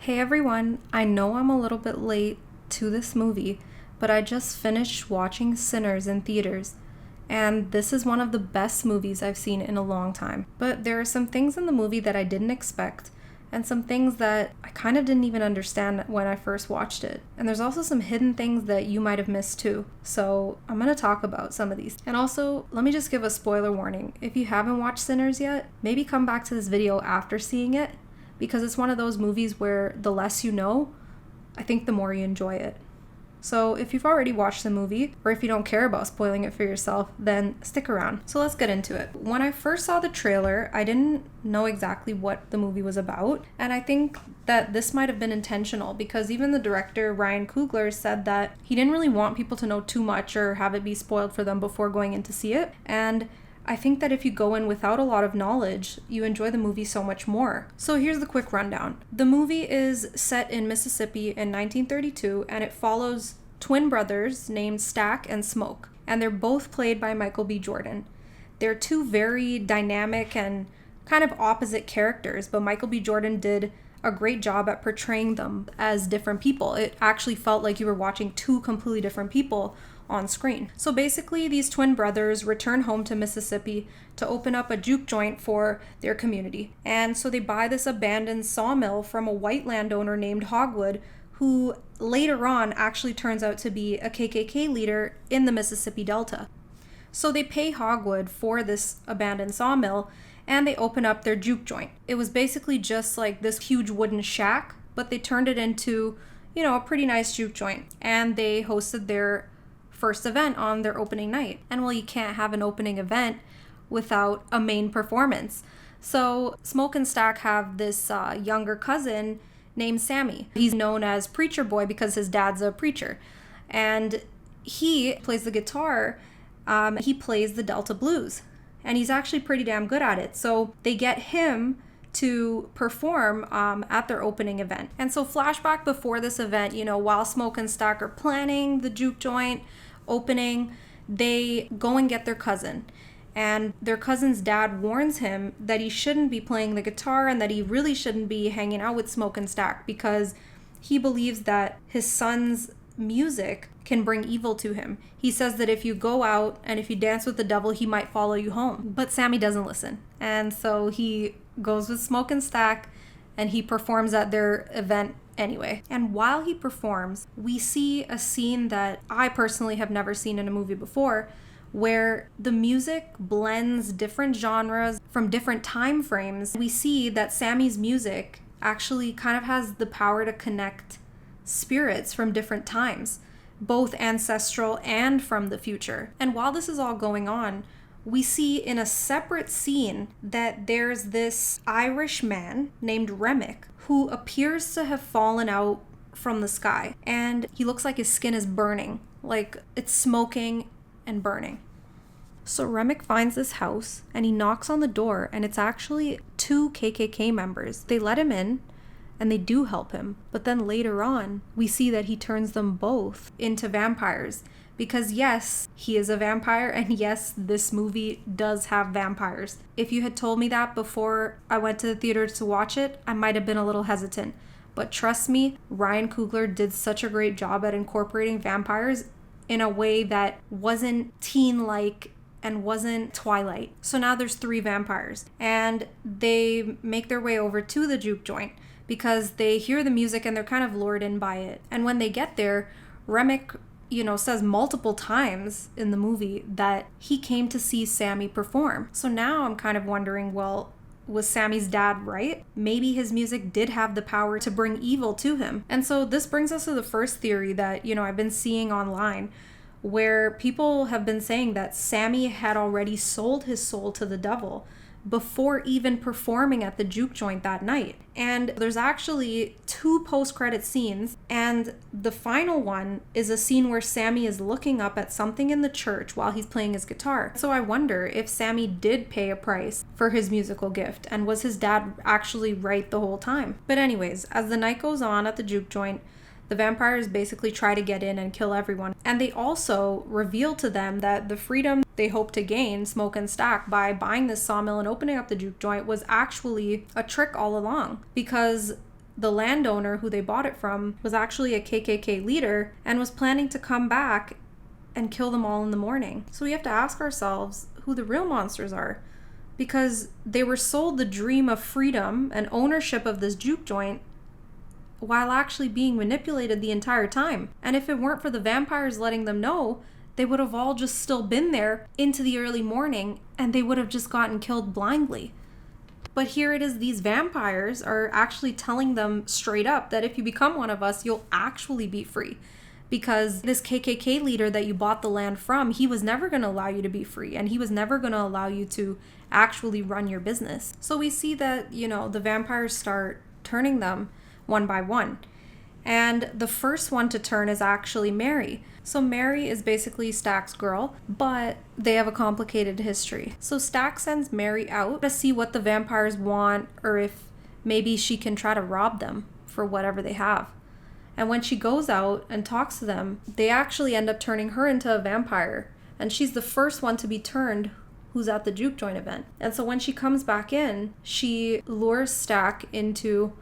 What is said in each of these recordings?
Hey everyone, I know I'm a little bit late to this movie, but I just finished watching Sinners in theaters, and this is one of the best movies I've seen in a long time. But there are some things in the movie that I didn't expect, and some things that I kind of didn't even understand when I first watched it. And there's also some hidden things that you might have missed too. So I'm going to talk about some of these. And also, let me just give a spoiler warning. If you haven't watched Sinners yet, maybe come back to this video after seeing it, because it's one of those movies where the less you know, I think the more you enjoy it. So if you've already watched the movie, or if you don't care about spoiling it for yourself, then stick around. So let's get into it. When I first saw the trailer, I didn't know exactly what the movie was about, and I think that this might have been intentional, because even the director, Ryan Coogler, said that he didn't really want people to know too much or have it be spoiled for them before going in to see it. And I think that if you go in without a lot of knowledge, you enjoy the movie so much more. So here's the quick rundown. The movie is set in Mississippi in 1932, and it follows twin brothers named Stack and Smoke, and they're both played by Michael B. Jordan. They're two very dynamic and kind of opposite characters, but Michael B. Jordan did a great job at portraying them as different people. It actually felt like you were watching two completely different people on screen. So basically, these twin brothers return home to Mississippi to open up a juke joint for their community. And so they buy this abandoned sawmill from a white landowner named Hogwood, who later on actually turns out to be a KKK leader in the Mississippi Delta. So they pay Hogwood for this abandoned sawmill, and they open up their juke joint. It was basically just like this huge wooden shack, but they turned it into, a pretty nice juke joint. And they hosted their first event on their opening night. And well, you can't have an opening event without a main performance. So Smoke and Stack have this younger cousin named Sammy. He's known as Preacher Boy because his dad's a preacher. And he plays the guitar. He plays the Delta blues. And he's actually pretty damn good at it. So they get him to perform at their opening event. And so flashback before this event, while Smoke and Stack are planning the juke joint opening, they go and get their cousin. And their cousin's dad warns him that he shouldn't be playing the guitar and that he really shouldn't be hanging out with Smoke and Stack, because he believes that his son's music can bring evil to him. He says that if you go out and if you dance with the devil, he might follow you home. But Sammy doesn't listen. And so he goes with Smoke and Stack and he performs at their event anyway. And while he performs, we see a scene that I personally have never seen in a movie before, where the music blends different genres from different time frames. We see that Sammy's music actually kind of has the power to connect spirits from different times, both ancestral and from the future. And while this is all going on, we see in a separate scene that there's this Irish man named Remick who appears to have fallen out from the sky, and he looks like his skin is burning, like it's smoking and burning. So Remick finds this house and he knocks on the door, and it's actually two KKK members. They let him in and they do help him, but then later on we see that he turns them both into vampires, because yes, he is a vampire, and yes, this movie does have vampires. If you had told me that before I went to the theater to watch it, I might have been a little hesitant. But trust me, Ryan Coogler did such a great job at incorporating vampires in a way that wasn't teen-like and wasn't Twilight. So now there's 3 vampires, and they make their way over to the juke joint because they hear the music and they're kind of lured in by it. And when they get there, Remick says multiple times in the movie that he came to see Sammy perform. So now I'm kind of wondering, well, was Sammy's dad right? Maybe his music did have the power to bring evil to him. And so this brings us to the first theory that, I've been seeing online, where people have been saying that Sammy had already sold his soul to the devil before even performing at the juke joint that night. And there's actually 2 post-credit scenes, and the final one is a scene where Sammy is looking up at something in the church while he's playing his guitar. So I wonder if Sammy did pay a price for his musical gift, and was his dad actually right the whole time? But anyways, as the night goes on at the juke joint, the vampires basically try to get in and kill everyone. And they also reveal to them that the freedom they hope to gain, Smoke and Stack, by buying this sawmill and opening up the juke joint was actually a trick all along. Because the landowner who they bought it from was actually a KKK leader and was planning to come back and kill them all in the morning. So we have to ask ourselves who the real monsters are, because they were sold the dream of freedom and ownership of this juke joint while actually being manipulated the entire time. And if it weren't for the vampires letting them know, they would have all just still been there into the early morning, and they would have just gotten killed blindly. But here it is, these vampires are actually telling them straight up that if you become one of us, you'll actually be free. Because this KKK leader that you bought the land from, he was never going to allow you to be free, and he was never going to allow you to actually run your business. So we see that, the vampires start turning them one by one. And the first one to turn is actually Mary. So Mary is basically Stack's girl, but they have a complicated history. So Stack sends Mary out to see what the vampires want, or if maybe she can try to rob them for whatever they have. And when she goes out and talks to them, they actually end up turning her into a vampire. And she's the first one to be turned who's at the juke joint event. And so when she comes back in, she lures Stack into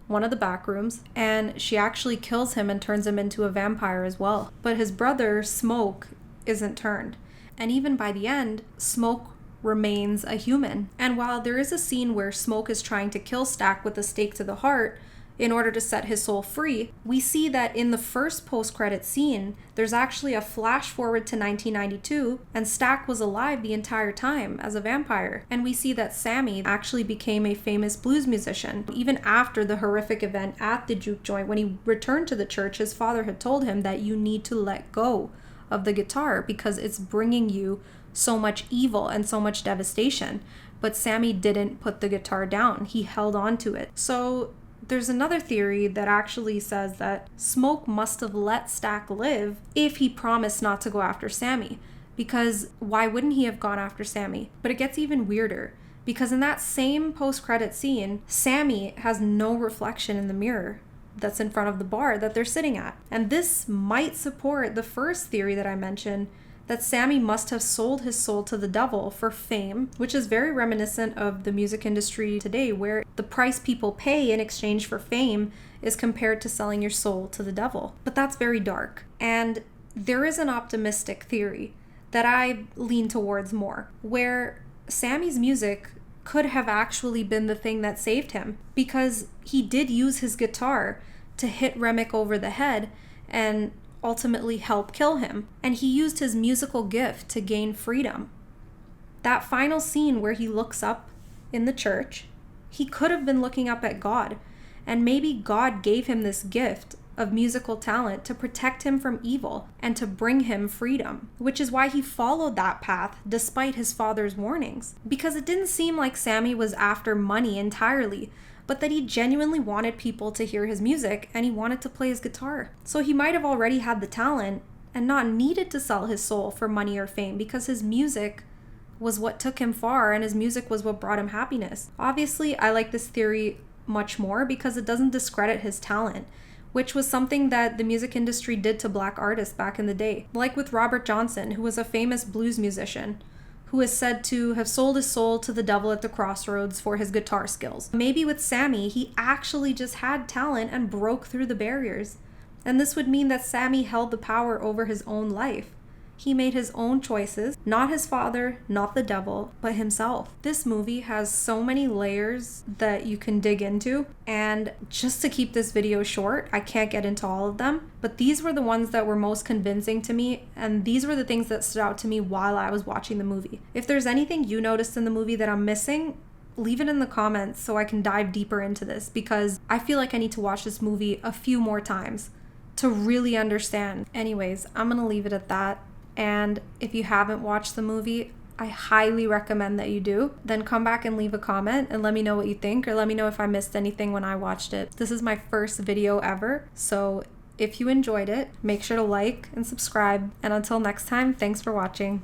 one of the back rooms, and she actually kills him and turns him into a vampire as well. But his brother, Smoke, isn't turned. And even by the end, Smoke remains a human. And while there is a scene where Smoke is trying to kill Stack with a stake to the heart in order to set his soul free, we see that in the first post-credit scene, there's actually a flash forward to 1992, and Stack was alive the entire time as a vampire. And we see that Sammy actually became a famous blues musician. Even after the horrific event at the juke joint, when he returned to the church, his father had told him that you need to let go of the guitar because it's bringing you so much evil and so much devastation. But Sammy didn't put the guitar down. He held on to it. So there's another theory that actually says that Smoke must have let Stack live if he promised not to go after Sammy. Because why wouldn't he have gone after Sammy? But it gets even weirder, because in that same post-credit scene, Sammy has no reflection in the mirror that's in front of the bar that they're sitting at. And this might support the first theory that I mentioned, that Sammy must have sold his soul to the devil for fame, which is very reminiscent of the music industry today, where the price people pay in exchange for fame is compared to selling your soul to the devil. But that's very dark. And there is an optimistic theory that I lean towards more, where Sammy's music could have actually been the thing that saved him, because he did use his guitar to hit Remick over the head and ultimately help kill him. And he used his musical gift to gain freedom. That final scene where he looks up in the church, he could have been looking up at God, and maybe God gave him this gift of musical talent to protect him from evil and to bring him freedom, which is why he followed that path despite his father's warnings. Because it didn't seem like Sammy was after money entirely, but that he genuinely wanted people to hear his music and he wanted to play his guitar. So he might have already had the talent and not needed to sell his soul for money or fame, because his music was what took him far and his music was what brought him happiness. Obviously, I like this theory much more because it doesn't discredit his talent, which was something that the music industry did to black artists back in the day. Like with Robert Johnson, who was a famous blues musician, who is said to have sold his soul to the devil at the crossroads for his guitar skills. Maybe with Sammy, he actually just had talent and broke through the barriers. And this would mean that Sammy held the power over his own life. He made his own choices, not his father, not the devil, but himself. This movie has so many layers that you can dig into, and just to keep this video short, I can't get into all of them, but these were the ones that were most convincing to me, and these were the things that stood out to me while I was watching the movie. If there's anything you noticed in the movie that I'm missing, leave it in the comments so I can dive deeper into this, because I feel like I need to watch this movie a few more times to really understand. Anyways, I'm gonna leave it at that. And if you haven't watched the movie, I highly recommend that you do. Then come back and leave a comment and let me know what you think, or let me know if I missed anything when I watched it. This is my first video ever, so if you enjoyed it, make sure to like and subscribe. And until next time, thanks for watching.